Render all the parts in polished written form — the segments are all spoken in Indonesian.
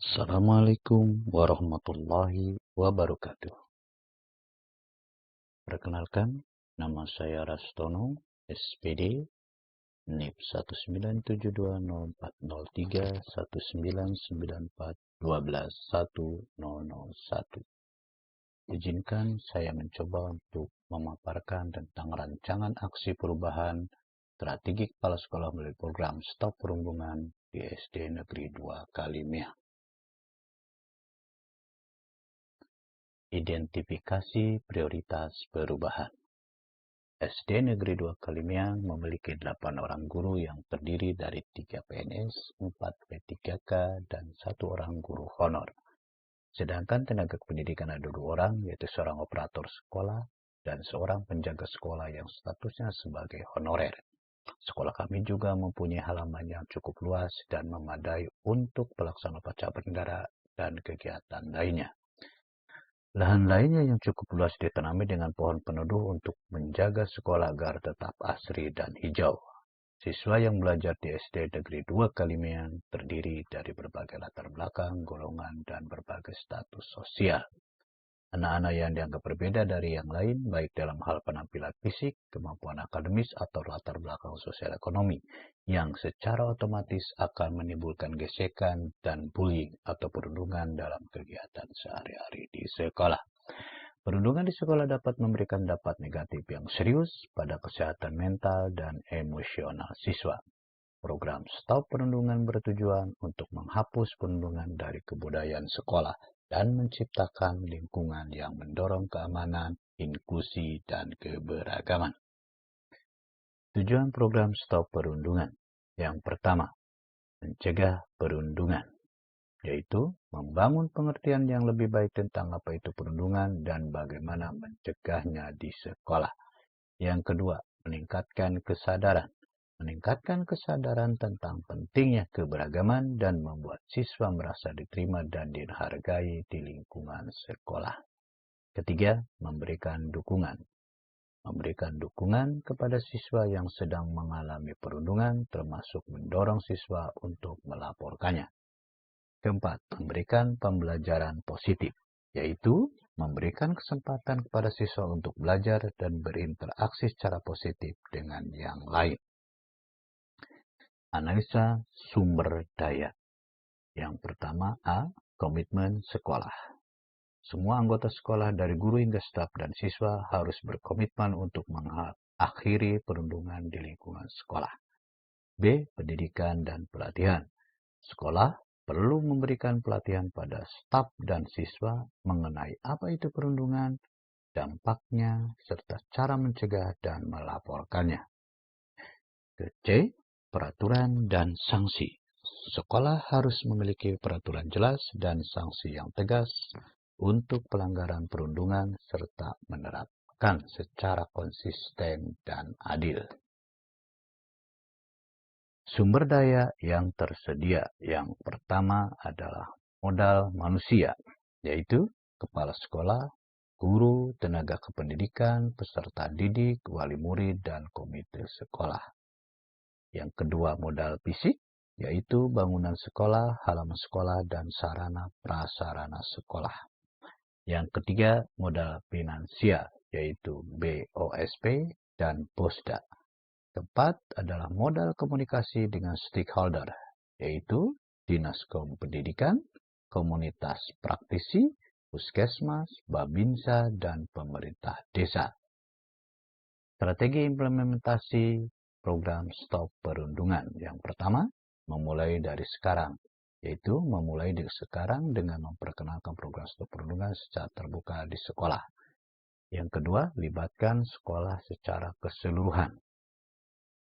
Assalamualaikum warahmatullahi wabarakatuh. Perkenalkan, nama saya Rastono, SPD, NIP 197204031994121. Izinkan saya mencoba untuk memaparkan tentang rancangan aksi perubahan strategi kepala sekolah melalui program Stop Perundungan di SD Negeri 2 Kalimia. Identifikasi prioritas perubahan. SD Negeri 2 Kalimiang memiliki 8 orang guru yang terdiri dari 3 PNS, 4 P3K, dan 1 orang guru honor. Sedangkan tenaga pendidikan ada 2 orang, yaitu seorang operator sekolah dan seorang penjaga sekolah yang statusnya sebagai honorer. Sekolah kami juga mempunyai halaman yang cukup luas dan memadai untuk pelaksanaan upacara bendera dan kegiatan lainnya. Lahan lainnya yang cukup luas ditanami dengan pohon peneduh untuk menjaga sekolah agar tetap asri dan hijau. Siswa yang belajar di SD Negeri 2 Kalimiang terdiri dari berbagai latar belakang, golongan, dan berbagai status sosial. Anak-anak yang dianggap berbeda dari yang lain, baik dalam hal penampilan fisik, kemampuan akademis, atau latar belakang sosial ekonomi, yang secara otomatis akan menimbulkan gesekan dan bullying atau perundungan dalam kegiatan sehari-hari di sekolah. Perundungan di sekolah dapat memberikan dampak negatif yang serius pada kesehatan mental dan emosional siswa. Program Stop Perundungan bertujuan untuk menghapus perundungan dari kebudayaan sekolah dan menciptakan lingkungan yang mendorong keamanan, inklusi, dan keberagaman. Tujuan program Stop Perundungan. Yang pertama, mencegah perundungan, yaitu membangun pengertian yang lebih baik tentang apa itu perundungan dan bagaimana mencegahnya di sekolah. Yang kedua, meningkatkan kesadaran. Meningkatkan kesadaran tentang pentingnya keberagaman dan membuat siswa merasa diterima dan dihargai di lingkungan sekolah. Ketiga, memberikan dukungan. Memberikan dukungan kepada siswa yang sedang mengalami perundungan, termasuk mendorong siswa untuk melaporkannya. Keempat, memberikan pembelajaran positif, yaitu memberikan kesempatan kepada siswa untuk belajar dan berinteraksi secara positif dengan yang lain. Analisa sumber daya. Yang pertama A. Komitmen sekolah. Semua anggota sekolah dari guru hingga staf dan siswa harus berkomitmen untuk mengakhiri perundungan di lingkungan sekolah. B. Pendidikan dan pelatihan. Sekolah perlu memberikan pelatihan pada staf dan siswa mengenai apa itu perundungan, dampaknya, serta cara mencegah dan melaporkannya. C. Peraturan dan sanksi. Sekolah harus memiliki peraturan jelas dan sanksi yang tegas untuk pelanggaran perundungan serta menerapkan secara konsisten dan adil. Sumber daya yang tersedia. Yang pertama adalah modal manusia, yaitu kepala sekolah, guru, tenaga kependidikan, peserta didik, wali murid, dan komite sekolah. Yang kedua, modal fisik, yaitu bangunan sekolah, halaman sekolah, dan sarana prasarana sekolah. Yang ketiga, modal finansial, yaitu BOSP dan POSDA. Keempat adalah modal komunikasi dengan stakeholder, yaitu Dinas Pendidikan, komunitas praktisi, puskesmas, babinsa, dan pemerintah desa. Strategi implementasi program Stop Perundungan. Yang pertama, memulai dari sekarang, yaitu memulai dari sekarang dengan memperkenalkan program Stop Perundungan secara terbuka di sekolah. Yang kedua, libatkan sekolah secara keseluruhan.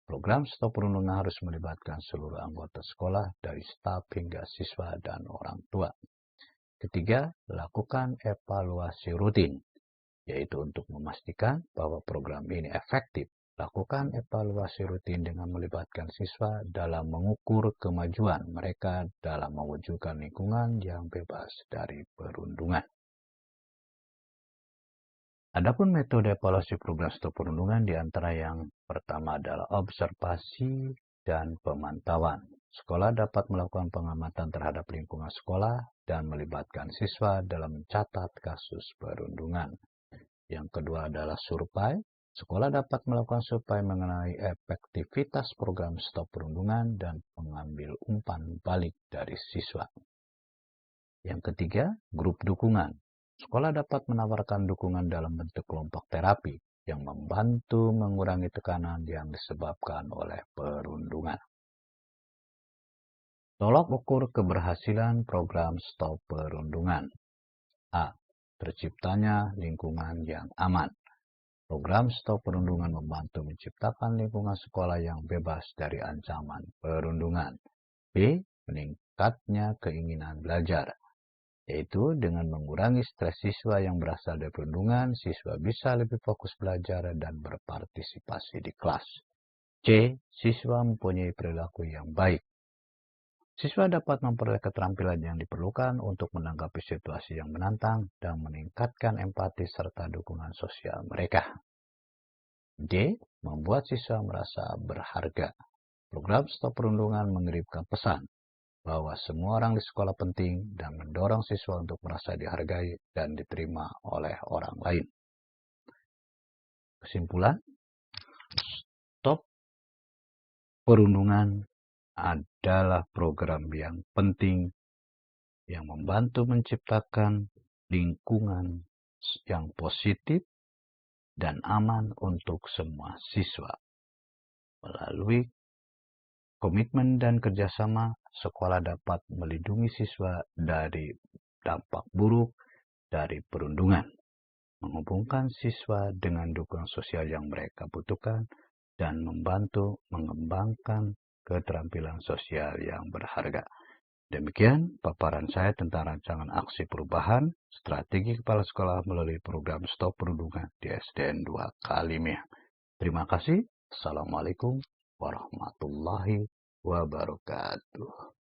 Program Stop Perundungan harus melibatkan seluruh anggota sekolah dari staf hingga siswa dan orang tua. Ketiga, lakukan evaluasi rutin, yaitu untuk memastikan bahwa program ini efektif. Lakukan evaluasi rutin dengan melibatkan siswa dalam mengukur kemajuan mereka dalam mewujudkan lingkungan yang bebas dari perundungan. Adapun metode evaluasi program Stop Perundungan di antara yang pertama adalah observasi dan pemantauan. sekolah dapat melakukan pengamatan terhadap lingkungan sekolah dan melibatkan siswa dalam mencatat kasus perundungan. Yang kedua adalah survei. Sekolah dapat melakukan survei mengenai efektivitas program stop perundungan dan mengambil umpan balik dari siswa. Yang ketiga, grup dukungan. Sekolah dapat menawarkan dukungan dalam bentuk kelompok terapi yang membantu mengurangi tekanan yang disebabkan oleh perundungan. Tolak ukur keberhasilan program stop perundungan. A. Terciptanya lingkungan yang aman. Program stop perundungan membantu menciptakan lingkungan sekolah yang bebas dari ancaman perundungan. B. Meningkatnya keinginan belajar, yaitu dengan mengurangi stres siswa yang berasal dari perundungan, siswa bisa lebih fokus belajar dan berpartisipasi di kelas. C. Siswa mempunyai perilaku yang baik. Siswa dapat memperoleh keterampilan yang diperlukan untuk menanggapi situasi yang menantang dan meningkatkan empati serta dukungan sosial mereka. D. Membuat siswa merasa berharga. Program stop perundungan mengirimkan pesan bahwa semua orang di sekolah penting dan mendorong siswa untuk merasa dihargai dan diterima oleh orang lain. Kesimpulan, stop perundungan adalah program yang penting yang membantu menciptakan lingkungan yang positif dan aman untuk semua siswa. Melalui komitmen dan kerjasama, sekolah dapat melindungi siswa dari dampak buruk dari perundungan, menghubungkan siswa dengan dukungan sosial yang mereka butuhkan, dan membantu mengembangkan keterampilan sosial yang berharga. Demikian paparan saya tentang rancangan aksi perubahan strategi kepala sekolah melalui program stop perundungan di SDN 2 Kalimia. Terima kasih. Assalamualaikum warahmatullahi wabarakatuh.